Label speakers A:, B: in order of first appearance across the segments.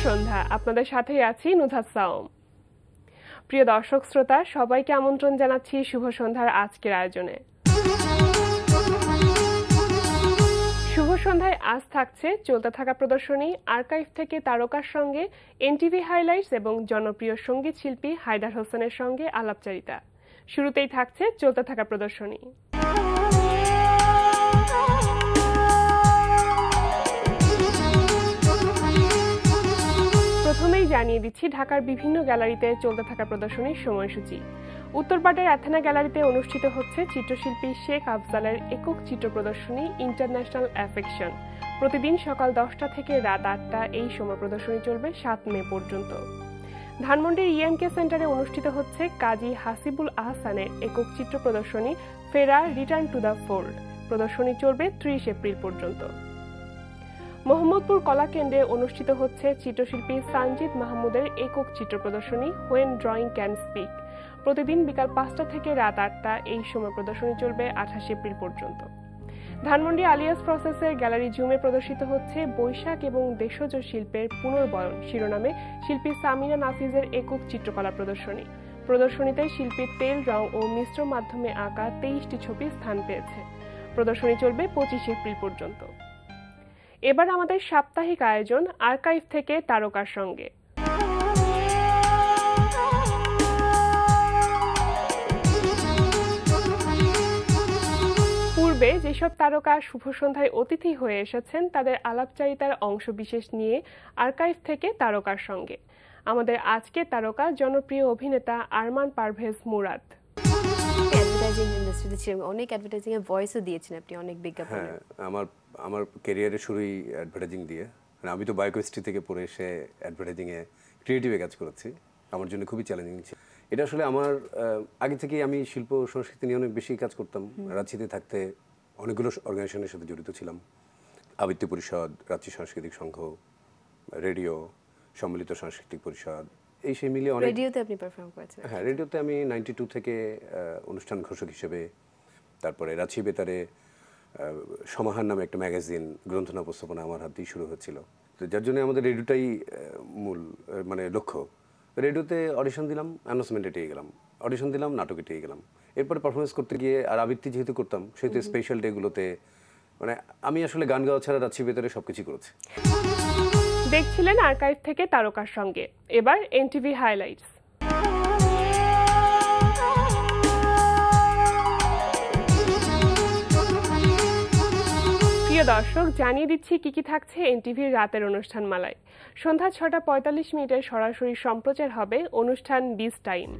A: সন্ধ্যা, আপনাদের সাথেই আছি নুধাস সাওম। প্রিয় দর্শক শ্রোতা, সবাইকে আমন্ত্রণ জানাচ্ছি শুভ সন্ধ্যার আজকের আয়োজনে। শুভ সন্ধ্যায় আজ থাকছে চলতে থাকা প্রদর্শনী, আর্কাইভ থেকে তারকার সঙ্গে এনটিভি হাইলাইটস এবং জনপ্রিয় সঙ্গীত শিল্পী হায়দার হোসেনের সঙ্গে আলাপচারিতা। শুরুতেই থাকছে চলতে থাকা প্রদর্শনী। প্রথমেই জানিয়ে দিচ্ছি ঢাকার বিভিন্ন গ্যালারিতে চলতে থাকা প্রদর্শনীর সময়সূচি। উত্তরপাড়ের অ্যাথেনা গ্যালারিতে অনুষ্ঠিত হচ্ছে চিত্রশিল্পী শেখ আফজালের একক চিত্র প্রদর্শনী ইন্টারন্যাশনাল অ্যাফেকশন। প্রতিদিন সকাল 10টা থেকে রাত 8টা এই সময় প্রদর্শনী চলবে 7 মে পর্যন্ত। ধানমন্ডির ইএমকে সেন্টারে অনুষ্ঠিত হচ্ছে কাজী হাসিবুল আহসানের একক চিত্র প্রদর্শনী ফেরা রিটার্ন টু দ্য ফোল্ড। প্রদর্শনী চলবে 30 এপ্রিল পর্যন্ত। মোহাম্মদপুর কলা কেন্দ্রে অনুষ্ঠিত হচ্ছে চিত্রশিল্পী সানজিদ মাহমুদের একক চিত্র প্রদর্শনী হোয়েন ড্রয়িং ক্যান স্পিক। প্রতিদিন বিকাল 5টা থেকে রাত 8টা এই সময় প্রদর্শনী চলবে 28 এপ্রিল পর্যন্ত। ধানমন্ডি আলিয়াস প্রসেসের গ্যালারি জুমে প্রদর্শিত হচ্ছে বৈশাখ এবং দেশজ শিল্পের পুনর্বয়ন শিরোনামে শিল্পী সামিনা নাফিজের একক চিত্রকলা প্রদর্শনী। প্রদর্শনীতে শিল্পীর তেল, রং ও মিশ্র মাধ্যমে আঁকা 23টি ছবি স্থান পেয়েছে। প্রদর্শনী চলবে 25 এপ্রিল পর্যন্ত। এবার আমাদের সাপ্তাহিক আয়োজন আর্কাইভ থেকে তারকার সঙ্গে। পূর্বে যেসব তারকা শুভ সন্ধ্যায় অতিথি হয়ে এসেছেন তাদের আলাপচারিতার অংশ বিশেষ নিয়ে আর্কাইভ থেকে তারকার সঙ্গে। আমাদের আজকের তারকা জনপ্রিয় অভিনেতা আরমান পারভেজ মুরাদ।
B: অ্যাডভার্টাইজিং ইন্ডাস্ট্রিতে ছিলেন, অনেক অ্যাডভার্টাইজিং এর ভয়েসও দিয়েছেন আপনি, অনেক বিজ্ঞাপনে।
C: আমার ক্যারিয়ারের শুরুই অ্যাডভার্টাইজিং দিয়ে। আমি তো বায়োকেমিস্ট্রি থেকে পড়ে এসে অ্যাডভার্টাইজিং এ ক্রিয়েটিভে কাজ করেছি। আমার জন্য খুবই চ্যালেঞ্জিং ছিল এটা। আসলে আমার আগে থেকেই আমি শিল্প সংস্কৃতি নিয়ে অনেক বেশি কাজ করতাম। রাঁচিতে থাকতে অনেকগুলো অর্গানাইজেশনের সাথে জড়িত ছিলাম। আবৃত্তি পরিষদ, রাঁচি সাংস্কৃতিক সংঘ, রেডিও, সম্মিলিত সাংস্কৃতিক পরিষদ, এই সেই মিলিয়ে অনেক।
B: রেডিওতে আপনি পারফর্ম করেছেন?
C: হ্যাঁ, রেডিওতে আমি 92 থেকে অনুষ্ঠান ঘোষক হিসেবে, তারপরে রাঁচি বেতারে সমাহার নামে একটা ম্যাগাজিন গ্রন্থনা উপস্থাপনা আমার হাত দিয়ে শুরু হয়েছিল। তো যার জন্য আমাদের রেডিওটাই মূল লক্ষ্য। রেডিওতে অডিশন দিলাম, অ্যানাউন্সমেন্টে টিকে গেলাম, অডিশন দিলাম, নাটকে টিকে গেলাম। এরপরে পারফরমেন্স করতে গিয়ে আর আবৃত্তি যেহেতু করতাম সেহেতু স্পেশাল ডেগুলোতে আমি আসলে গান গাওয়া ছাড়া রাঁচি বেতারে সবকিছু করেছি।
A: দেখছিলেন আর্কাইভ থেকে তারকার সঙ্গে। এবার এনটিভি হাইলাইটস। প্রিয় দর্শক, জানিয়ে দিচ্ছি কি থাকছে এনটিভির রাতের অনুষ্ঠান মালায়। সন্ধ্যা 6টা 45 মিনিটে সরাসরি সম্প্রচার হবে অনুষ্ঠান বিচ টাইম।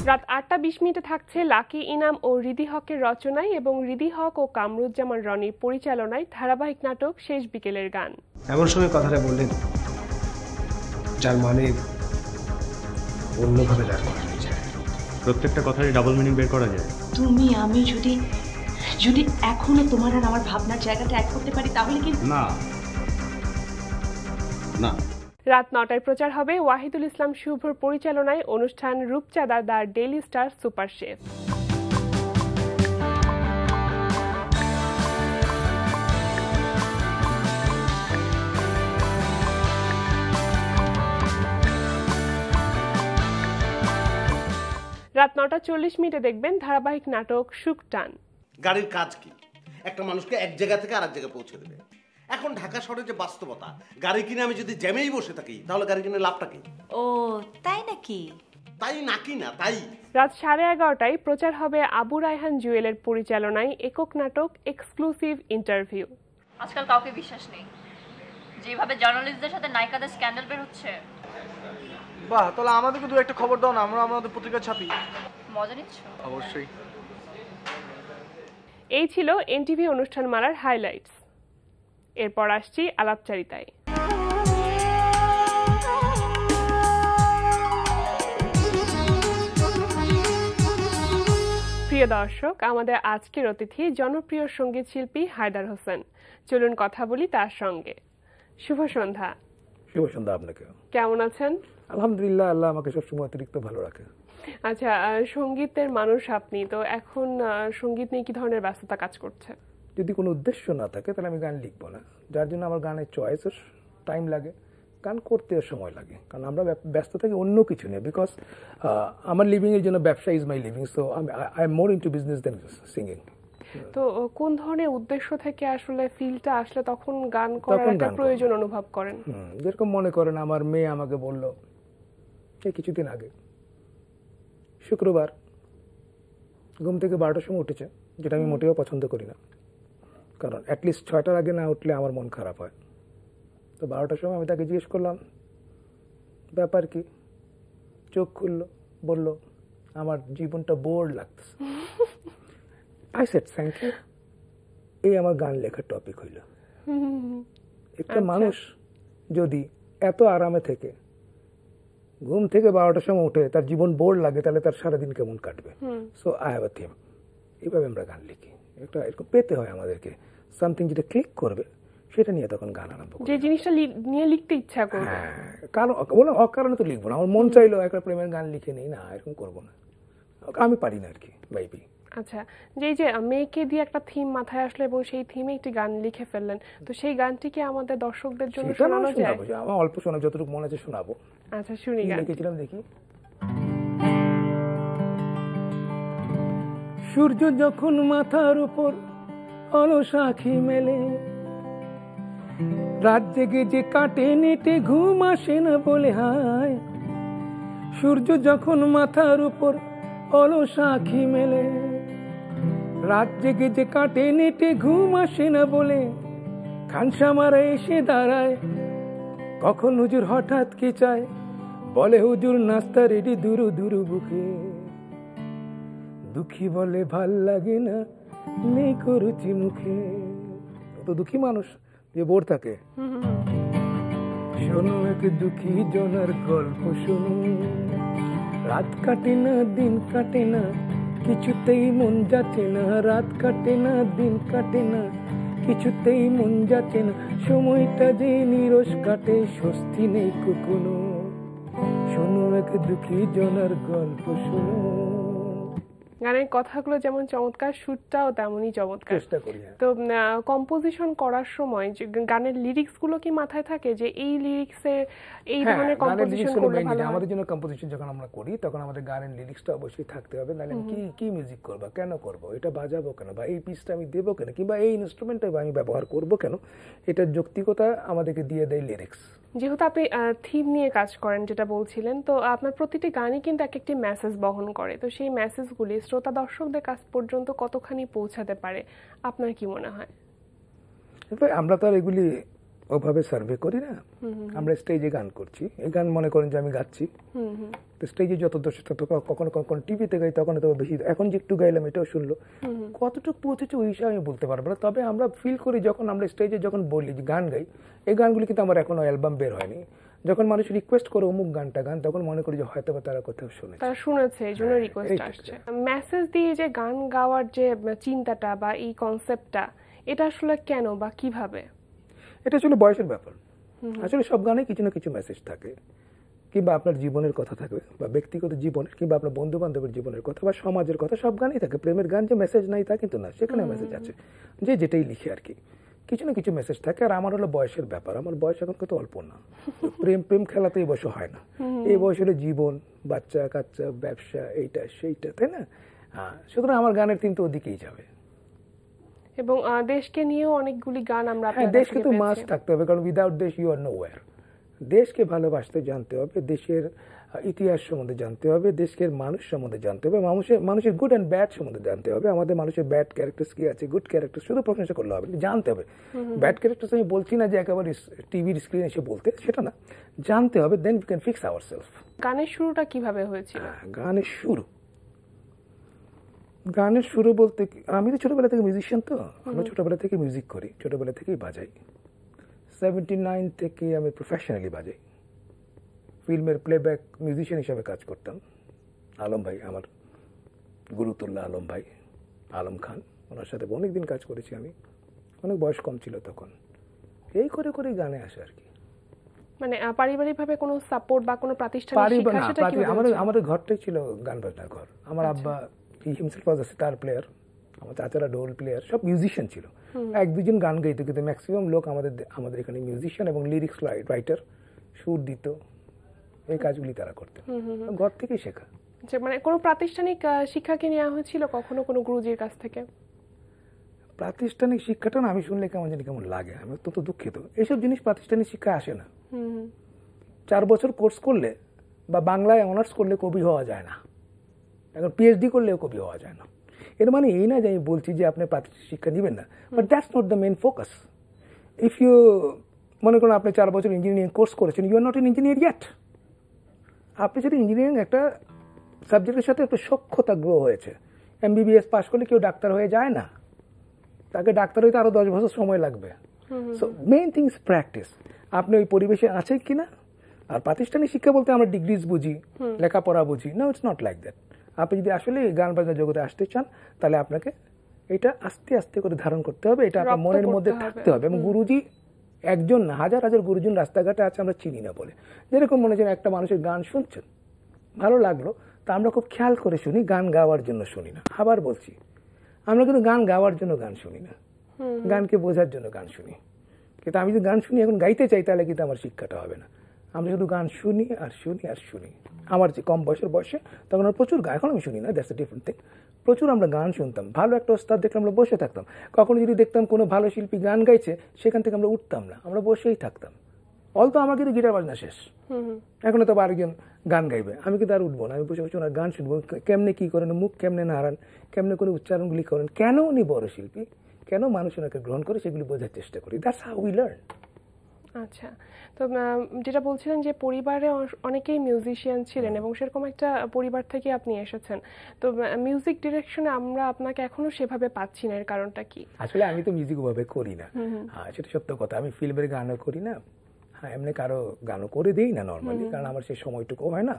A: রাত 8টা 20 মিনিটে থাকছে লাকি ইনাম ও রিদি হকের রচনায় এবং রিদি হক ও কামরুজ্জামান রনির পরিচালনায় ধারাবাহিক নাটক শেষ বিকেলের গান।
D: এমন সময় কথাটা বললেন যার মানে অন্যভাবে দাঁড় করানো যায়।
E: প্রত্যেকটা কথারই ডাবল মিনিং বের করা যায়।
F: তুমি আমি যদি এখনো তোমার আর আমার ভাবনার জায়গাটা এক করতে পারি তাহলে কি
E: না না।
A: রাত 9টায় প্রচার হবে ওয়াহিদুল ইসলাম শুভর পরিচালনায় অনুষ্ঠান রূপচাঁদা the daily star super chef. রাত 9টা 40 মিনিটে দেখবেন ধারাবাহিক নাটক সুকটান।
G: গাড়ির কাজ কি? একটা মানুষকে এক জায়গা থেকে আরেক জায়গায় পৌঁছে দেবে। এখন ঢাকা শহরের যে বাস্তবতা, গাড়ি কিনে আমি যদি জ্যামেই বসে থাকি তাহলে গাড়ি কিনে লাভটা কি?
F: ও তাই নাকি?
G: তাই নাকি না তাই।
A: রাত 11:30টায় প্রচার হবে আবু রায়হান জুয়েলের পরিচালনায় একক নাটক এক্সক্লুসিভ ইন্টারভিউ।
H: আজকাল কাউকে বিশ্বাস নেই, যেভাবে জার্নালিস্টদের সাথে নায়িকাদের স্ক্যান্ডাল বের হচ্ছে।
I: বাহ, তাহলে আমাদেরকে দু একটা খবর দাও না, আমরা আমাদের পত্রিকা ছাপি।
H: মজা নিচ্ছ?
I: অবশ্যই।
A: এই ছিল এনটিভি অনুষ্ঠান মালার হাইলাইটস। এরপর আসছি আলাপচারিতায়। প্রিয় দর্শক, আমাদের আজকের অতিথি জনপ্রিয় সঙ্গীত শিল্পী হায়দার হোসেন। চলুন কথা বলি তার সঙ্গে। শুভ সন্ধ্যা।
J: শুভ সন্ধ্যা আপনাকে।
A: কেমন আছেন?
J: আলহামদুলিল্লাহ, আল্লাহ আমাকে সবসময় অতিরিক্ত ভালো রাখে।
A: আচ্ছা, সঙ্গীতের মানুষ আপনি, তো এখন সঙ্গীত নিয়ে কি ধরনের ব্যস্ততা কাজ করছে?
D: যদি কোনো উদ্দেশ্য না থাকে তাহলে আমি গান লিখবো না, যার জন্য আমার গানের চয়েসের টাইম লাগে, গান করতেও সময় লাগে, কারণ আমরা ব্যস্ত থাকি অন্য কিছু নেই। বিকজ আমার লিভিংয়ের জন্য ব্যবসা is my living, so I am more into business than singing.
A: তো কোন ধরনের উদ্দেশ্য থেকে আসলে ফিলটা আসলে তখন গান করার একটা প্রয়োজন অনুভব করেন?
D: যেরকম মনে করেন আমার মেয়ে আমাকে বলল এই কিছুদিন আগে, শুক্রবার ঘুম থেকে 12টার সময় উঠেছে, যেটা আমি মোটেও পছন্দ করি না, কারণ অ্যাটলিস্ট 6টার আগে না উঠলে আমার মন খারাপ হয়। তো 12টার সময় আমি তাকে জিজ্ঞেস করলাম ব্যাপার কি, চোখ খুললো, বলল আমার জীবনটা বোর লাগতেছে। আই সেড থ্যাংক ইউ, এই আমার গান লেখার টপিক হইল। একটা মানুষ যদি এত আরামে থেকে ঘুম থেকে 12টার সময় উঠে তার জীবন বোর লাগে, তাহলে তার সারাদিন কেমন কাটবে? So I have a theme, এইভাবে আমরা গান লিখি। একটা এরকম পেতে হয় আমাদেরকে, সামথিং যেটা ক্লিক করবে সেটা নিয়ে তখন গান আরম্ভ করি।
A: যে জিনিসটা নিয়ে লিখতে ইচ্ছা করবে।
D: কারণ বললাম অকারণে তো লিখবো না, আমার মন চাইলো একটা প্রেমের গান লিখে নেই, না এরকম করবো না, আমি পারি না আর কি বাইবি।
A: আচ্ছা, যে মেয়েকে দিয়ে একটা থিম মাথায় আসলো এবং সেই থিমে একটি গান লিখে ফেললেন, তো সেই গানটি কি আমাদের দর্শকদের জন্য শোনানো যায়?
D: আমার অল্প শোনাবো, যতটুকু মনে আছে শোনাবো।
A: আচ্ছা, শুনি। গান
D: লিখেছিলাম দেখি। সূর্য যখন মাথার উপর অলস আঁখি মেলে, রাত জেগে যে কাটে নেটে ঘুম আসে না বলে হায়। সূর্য যখন মাথার উপর অলস আঁখি মেলে, রাত জেগে যে কাটে নেটে ঘুম আসে না বলে খানসামারা এসে দাঁড়ায়। কখন হুজুর হঠাৎ কি চায়, বলে হুজুর নাস্তা রেডি দুরু দুরু বুকে। দুঃখী বলে ভাল লাগে না, নেই করুচি মুখে। তো দুঃখী মানুষ যে বোর থাকে, শোনো এক দুঃখী জনার গল্প শোনো। রাত কাটে না, দিন কাটে না, কিছুতেই মন যাচ্ছে না। রাত কাটে না, দিন কাটে না, কিছুতেই মন যাচ্ছে না। সময়টা যে নিরস কাটে, স্বস্তি নেই কখনো। শোনো এক দুঃখী জনার গল্প শোনো।
A: গানের কথাগুলো যেমন চমৎকার, সুরটাও তেমনই চমৎকার। তো কম্পোজিশন করার সময় গানের লিরিক্স গুলো কি মাথায় থাকে যে এই লিরিক্সে এই ধরনের কম্পোজিশন করলে ভালো হয়?
D: আমাদের জন্য কম্পোজিশন যখন আমরা করি তখন আমাদের গানের লিরিক্সটা অবশ্যই থাকতে হবে, নাহলে কি মিউজিক করব, কেন করব, এটা বাজাবো কেন, বা এই পিসটা আমি দেবো কেন, কিংবা এই ইনস্ট্রুমেন্টটা আমি ব্যবহার করব কেন, এটার যৌক্তিকতা আমাদেরকে দিয়ে দেয় লিরিক্স।
A: যেহেতু আপনি থিম নিয়ে কাজ করেন যেটা বলছিলেন, তো আপনার প্রতিটি গানই কিন্তু এক একটি মেসেজ বহন করে, তো সেই মেসেজগুলি শ্রোতা দর্শকদের কাছ পর্যন্ত কতখানি পৌঁছাতে পারে আপনার কি মনে হয়?
D: আমরা তো আর এগুলি ওভাবে সার্ভে করি না, আমরা স্টেজে গান করছি। এই গান মনে করেন যে আমি গাচ্ছি, তো স্টেজে যত দর্শক, কখনো কখনো টিভিতে গাই, তখন তো বেশি। এখন যে একটু গাইলাম এটাও শুনলো, কতটুকু পৌঁছেছে ওই হিসাবে আমি বলতে পারবো না। তবে আমরা ফিল করি যখন আমরা স্টেজে যখন বলি যে গান গাই, এই গানগুলি কিন্তু আমার এখনো অ্যালবাম বের হয়নি। যখন মানুষ রিকোয়েস্ট করে অমুক গানটা গান, তখন মনে করি যে হয়তো তারা কোথাও
A: শুনেছে, এই জন্য রিকোয়েস্ট আসছে। মেসেজ দিয়ে যে গান গাওয়ার যে চিন্তাটা বা এই কনসেপ্টটা, এটা আসলে কেন বা কিভাবে?
D: এটা আসলে বয়সের ব্যাপার। আসলে সব গানে কিছু না কিছু মেসেজ থাকে, কিংবা আপনার জীবনের কথা থাকবে, বা ব্যক্তিগত জীবনের, কিংবা আপনার বন্ধু বান্ধবের জীবনের কথা, বা সমাজের কথা, সব গানেই থাকে। প্রেমের গান যে মেসেজ নাই তা কিন্তু না, সেখানে মেসেজ আছে, যে যেটাই লিখে আর কি, কিছু না কিছু মেসেজ থাকে। আর আমার হলো বয়সের ব্যাপার, আমার বয়স এখন কত অল্প না। প্রেম খেলা তো এই বয়সে হয় না, এই বয়স হলো জীবন, বাচ্চা কাচ্চা, ব্যবসা, এইটা সেইটা, তাই না? সুতরাং আমার গানের থিম তো ওদিকেই যাবে।
A: এবং দেশকে নিয়েও অনেকগুলি গান আমরা,
D: দেশকে তো মাস্ট থাকতে হবে, কারণ উইদাউট দেশ ইউ আর নোওয়্যার। দেশকে ভালোবাসতে জানতে হবে, দেশের ইতিহাস সম্বন্ধে জানতে হবে, দেশের মানুষ সম্বন্ধে জানতে হবে, মানুষের গুড অ্যান্ড ব্যাড সম্বন্ধে জানতে হবে। আমাদের মানুষের ব্যাড ক্যারেক্টার কি আছে, গুড ক্যারেক্টার শুধু প্রশংসা করলে হবে, জানতে হবে। ব্যাড ক্যারেক্টার আমি বলছি না যে একেবারে টিভির স্ক্রিনে এসে বলতে, সেটা না, জানতে হবে, then we can fix ourselves.
A: গানের শুরুটা কিভাবে হয়েছিল?
D: গানের শুরু বলতে আমি তো ছোটবেলা থেকে মিউজিশিয়ান, তো আমরা ছোটবেলা থেকে মিউজিক করি, ছোটবেলা থেকেই বাজাই। 79 থেকে আমি প্রফেশনালি বাজাই, ফিল্মের প্লেব্যাক মিউজিশিয়ান হিসাবে কাজ করতাম। আলম ভাই, আমার গুরুতুল্লাহ আলম ভাই, আলম খান, ওনার সাথে অনেকদিন কাজ করেছি আমি। অনেক বয়স কম ছিল তখন। এই করে করেই গানে আসে আর কি।
A: মানে পারিবারিকভাবে কোনো সাপোর্ট বা কোনো প্রাতিষ্ঠানিক শিক্ষা সেটা কি
D: আমাদের ঘরটাই ছিল গান বাজনার ঘর। আমার আব্বা হিমসেলফ ওয়াজ আ সিতার প্লেয়ার, আমার চাচারা ঢোল প্লেয়ার, সব মিউজিশিয়ান ছিল। এক দুজন গান গাইতো, কিন্তু ম্যাক্সিমাম লোক আমাদের এখানে মিউজিশিয়ান এবং লিরিক্স রাইটার, সুর দিত, এই কাজগুলি তারা করতেন, ঘর থেকেই শেখা।
A: মানে কোনো প্রাতিষ্ঠানিক শিক্ষা কি নেওয়া হয়েছিল কখনো কোনো গুরুজির কাছ থেকে?
D: প্রাতিষ্ঠানিক শিক্ষাটা না আমি শুনলে কেমন জানি কেমন লাগে, আমি অত্যন্ত দুঃখিত। এইসব জিনিস প্রাতিষ্ঠানিক শিক্ষা আসে না। 4 বছর কোর্স করলে বা বাংলায় অনার্স করলে কবি হওয়া যায় না, এখন পিএইচডি করলেও কবি হওয়া যায় না। এর মানে এই না যে আমি বলছি যে আপনি প্রাতিষ্ঠানিক শিক্ষা নেবেন না, but that's not the main focus. If you মনে করুন আপনি 4 বছর ইঞ্জিনিয়ারিং কোর্স করেছেন, you are not an engineer yet. আপনি যদি ইঞ্জিনিয়ারিং একটা সাবজেক্টের সাথে একটা সক্ষতা গ্রো হয়েছে, এমবিবিএস পাস করলে কেউ ডাক্তার হয়ে যায় না, তাকে ডাক্তার হইতে আরো 10 বছর সময় লাগবে। So main thing is practice. আপনি ওই পরিবেশে আছেন কিনা। আর প্রাতিষ্ঠানিক শিক্ষা বলতে আমরা ডিগ্রিজ বুঝি, লেখাপড়া বুঝি, no it's not like that. আপনি যদি আসলে গান বাজনা জগতে আসতে চান, তাহলে আপনাকে এটা আস্তে আস্তে করে ধারণ করতে হবে, এটা আপনার মনের মধ্যে থাকতে হবে। এবং গুরুজি একজন না, হাজার হাজার গুরুজন রাস্তাঘাটে আছে, আমরা চিনি না বলে। যেরকম মনে হচ্ছে একটা মানুষের গান শুনছেন, ভালো লাগলো, তা আমরা খুব খেয়াল করে শুনি, গান গাওয়ার জন্য শুনি না। আবার বলছি, আমরা কিন্তু গান গাওয়ার জন্য গান শুনি না, গানকে বোঝার জন্য গান শুনি। কিন্তু আমি যদি গান শুনি এখন গাইতে চাই, তাহলে কিন্তু আমার শিক্ষাটা হবে না। আমরা শুধু গান শুনি আর শুনি আর শুনি। আমার যে কম বয়সে তখন আমরা প্রচুর গান, এখন আমি শুনি না, দ্যাটস এ ডিফারেন্ট থিং। প্রচুর আমরা গান শুনতাম, ভালো একটা ওস্তাদ দেখলে আমরা বসে থাকতাম। কখনো যদি দেখতাম কোনো ভালো শিল্পী গান গাইছে, সেখান থেকে আমরা উঠতাম না, আমরা বসেই থাকতাম। অলতো আমার কিন্তু গিটার বাজনা শেষ, এখন তো আরেকজন গান গাইবে, আমি কিন্তু আর উঠবো না, আমি বসে বসে ওনার গান শুনবো, কেমনে কি করেন, মুখ কেমনে নাড়ান, কেমনে করে উচ্চারণগুলি করেন, কেন উনি বড় শিল্পী, কেন মানুষ ওনাকে গ্রহণ করে, সেগুলি বোঝার চেষ্টা করি। That's how we learn.
A: আচ্ছা, তো যেটা বলছিলেন যে পরিবারে অনেকেই মিউজিশিয়ান ছিলেন এবং সেরকম একটা পরিবার থেকে আপনি এসেছেন, তো মিউজিক ডিরেকশনে আমরা আপনাকে এখনো সেভাবে পাচ্ছি না, এর কারণটা কি?
D: আসলে আমি তো মিউজিক ওভাবে করি না, হ্যাঁ সেটা সত্য কথা। আমি ফিল্মের গানও করি না, হ্যাঁ এমনি কারো গানও করে দিই না নর্মালি, কারণ আমার সেই সময়টুকু হয় না।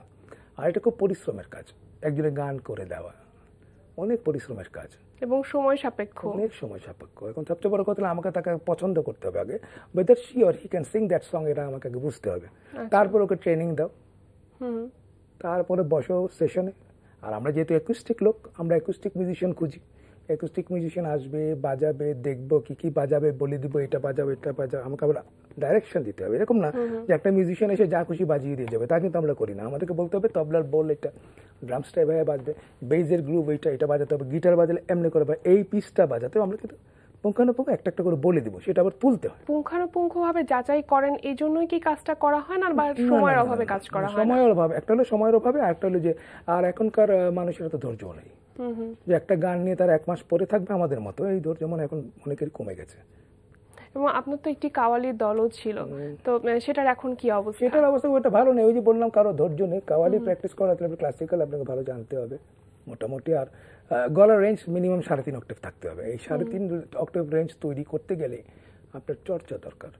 D: আর এটা খুব পরিশ্রমের কাজ, একজনের গান করে দেওয়া অনেক পরিশ্রমের কাজ এবং সময় সাপেক্ষ, অনেক সময় সাপেক্ষ। এখন সবচেয়ে বড় কথা হলো আমাকে তাকে পছন্দ করতে হবে আগে, whether she or he can sing that song, এটা আমাকে আগে বুঝতে হবে। তারপর ওকে ট্রেনিং দাও, তারপরে বসো সেশনে। আর আমরা যেহেতু অ্যাকুস্টিক লোক, আমরা অ্যাকুস্টিক মিউজিশিয়ান খুঁজি। অ্যাকুস্টিক মিউজিশিয়ান আসবে, বাজাবে, দেখবো কি কি বাজাবে, বলে দিব এটা বাজাবে এটা বাজাবে, আমাকে আবার ডাইরেকশন দিতে হবে। এরকম না যে একটা মিউজিশিয়ান এসে যা খুশি বাজিয়ে দিয়ে যাবে, তা কিন্তু আমরা করি না। আমাদেরকে বলতে হবে তবলার বোল এটা, ড্রামসটা এভাবে বাজবে, বেজের গ্রুপ এটা বাজাতে হবে, গিটার বাজালে এমনি করে, এই পিসটা বাজাতে হবে। আমরা কিন্তু পুঙ্খানুপুঙ্খ একটা একটা করে বলে দিব, সেটা আবার তুলতে হয়।
A: পুঙ্খানুপুঙ্খভাবে যাচাই করেন, এই জন্যই কি কাজটা করা হয় না, বা সময়ের অভাবে কাজ করা হয়?
D: সময়ের অভাবে, একটা হলো সময়ের অভাবে, আর একটা হলো যে আর এখনকার মানুষের তো ধৈর্য নেই, যে একটা গান নিয়ে তার 1 মাস পরে থাকবে আমাদের মতো, এই ধৈর্য মনে এখন অনেকের কমে গেছে।
A: এবং আপনার তো একটি কাওয়ালির দলও ছিল, তো সেটার এখন কি অবস্থা?
D: সেটার অবস্থা ওটা ভালো নেই, ওই যে বললাম কারো ধৈর্য নেই। কাওয়ালি প্র্যাকটিস করাতে হবে, ক্লাসিক্যাল আপনাকে ভালো জানতে হবে মোটামুটি, আর গলার রেঞ্জ মিনিমাম 3.5 অক্টেভ থাকতে হবে। এই 3.5 অক্টেভ রেঞ্জ তৈরি করতে গেলে আপনার চর্চা দরকার।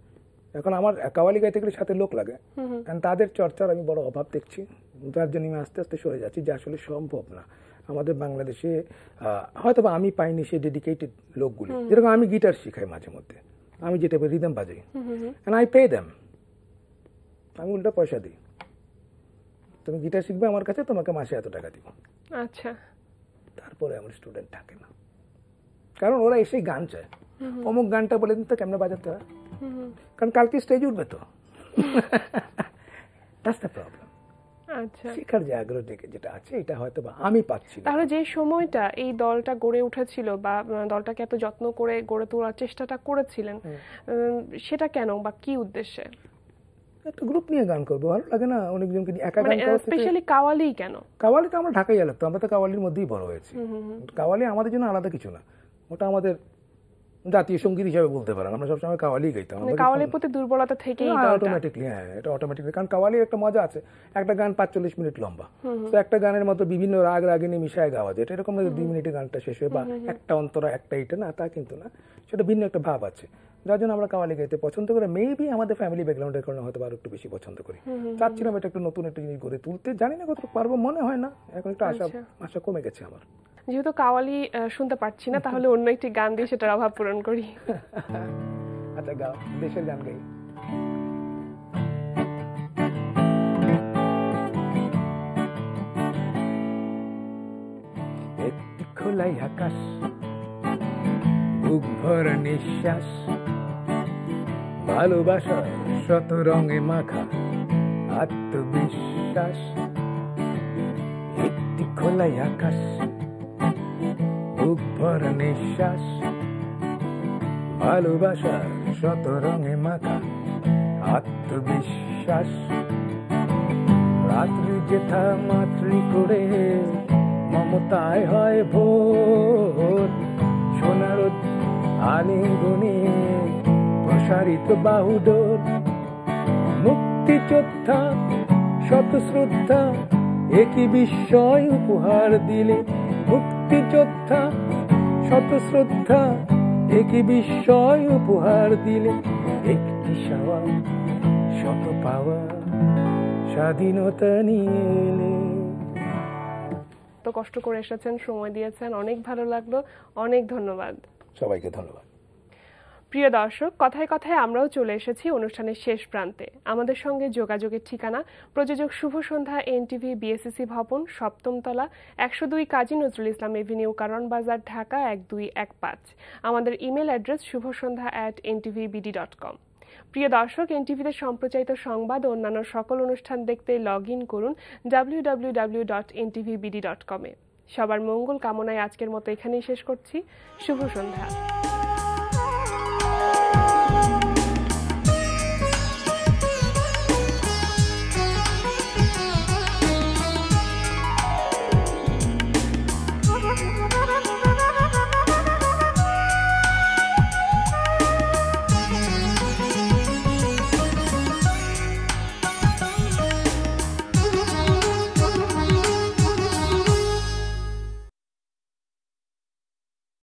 D: এখন আমার কাওয়ালি গাইতে গেলে সাথে লোক লাগে, কারণ তাদের চর্চার আমি বড় অভাব দেখছি, যার জন্য আমি আস্তে আস্তে সরে যাচ্ছি, যে আসলে সম্ভব না আমাদের বাংলাদেশে। হয়তো বা আমি পাইনি সেই ডেডিকেটেড লোকগুলি। যেরকম আমি গিটার শিখাই মাঝে মধ্যে, আমি যেটা রিদম বাজাই, এন্ড আই পে দেম, আমি উল্টা পয়সা দিই, তুমি গিটার শিখবে আমার কাছে, তোমাকে মাসে এত টাকা দিব।
A: আচ্ছা,
D: তারপরে আমার স্টুডেন্ট থাকে না, কারণ ওরা এসেই গান চায়, অমুক গানটা বলে দিন তো কেমনে বাজাতে হয়, কারণ কালকে স্টেজে উঠবে তো। That's the problem. আচ্ছা, শেখার যে আগ্রহ যেটা আছে, এটা হয়তো বা আমি পাচ্ছি না।
A: তাহলে যে সময়টা এই দলটা গড়ে উঠেছিল, বা দলটাকে এত যত্ন করে গড়ে তোলার চেষ্টাটা করেছিলেন, সেটা কেন বা কি উদ্দেশ্যে?
D: একটা গ্রুপ নিয়ে গান করবো, ভালো লাগে না অনেকজনকে নিয়ে একা গান করা।
A: স্পেশালি কাওয়ালি কেন?
D: কাওয়ালি তো আমরা ঢাকায় লাগতো, আমরা তো কাওয়ালির মধ্যেই বড় হয়েছি। কাওয়ালি আমাদের জন্য আলাদা কিছু না, ওটা আমাদের জাতীয় সঙ্গীত হিসেবে বলতে পারেন। আমরা সবসময় কাওয়ালি গাইতাম,
A: কাওয়ালির প্রতি দুর্বলতা থেকেই
D: অটোমেটিকলি। হ্যাঁ, এটা অটোমেটিকলি, কারণ কাওয়ালির একটা মজা আছে, একটা গান 45 মিনিট লম্বা, তো একটা গানের মতো বিভিন্ন রাগ রাগিনী মিশায় গাওয়া যায়। এটা এরকম 2 মিনিটে গানটা শেষ হয়, বা একটা অন্তরা একটা এটা না, তা কিন্তু না, সেটা ভিন্ন একটা ভাব আছে, যার জন্য আমরা কাওয়ালি গাইতে পছন্দ করি। মেবি আমাদের ফ্যামিলি ব্যাকগ্রাউন্ডের কারণে হয়তো আরো একটু বেশি পছন্দ করি। চাচ্ছিলাম এটা একটু নতুন একটা জিনিস গড়ে তুলতে, জানি না কতটুকু পারবো, মনে হয় না, এখন একটু আশা কমে গেছে আমার।
A: যেহেতু কাওয়ালি শুনতে পাচ্ছি না, তাহলে অন্য একটি গান দিয়ে সেটার অভাব পূরণ করি।
D: আচ্ছা, গাও, দেশের গান গাই। খোলাই আকাশ, বুক ভরা নিঃশ্বাস, ভালোবাসার শত রঙে মাখা আত্মবিশ্বাস। একটি খোলাই আকাশ, বুক ভরা নিঃশ্বাস, ভালোবাসার শত রঙে মাখা আত্মবিশ্বাস। রাত্রি যেথা মাতৃ করে মমতায় হয় ভোর, সোনার আলিঙ্গনে প্রসারিত বাহুডোর। মুক্তিযোদ্ধা শত শ্রদ্ধা একই বিস্ময় উপহার দিলে, মুক্তিযোদ্ধা শত শ্রদ্ধা একই বিস্ময় উপহার দিলে। একটি সাওয়া শত পাওয়া স্বাধীনতা নিয়ে এলে।
A: তো কষ্ট করে এসেছেন, সময় দিয়েছেন, অনেক ভালো লাগলো, অনেক ধন্যবাদ।
D: সবাইকে ধন্যবাদ।
A: প্রিয় দর্শক, কথায় কথায় আমরাও চলে এসেছি অনুষ্ঠানের শেষ প্রান্তে। আমাদের সঙ্গে যোগাযোগের ঠিকানা প্রযোজক শুভ সন্ধ্যা, এনটিভি, বিএসসিসি ভবন, 7ম তলা, 102 কাজী নজরুল ইসলাম এভিনিউ, কারণ বাজার, ঢাকা 1215। আমাদের ইমেল অ্যাড্রেস shubhosandha@ntvbd.com। প্রিয় দর্শক, এনটিভিতে সম্প্রচারিত সংবাদ ও অন্যান্য সকল অনুষ্ঠান দেখতে লগ ইন করুন www.ntvbd.com-এ। সবার মঙ্গল কামনায় আজকের মতো এখানেই শেষ করছি। শুভ সন্ধ্যা।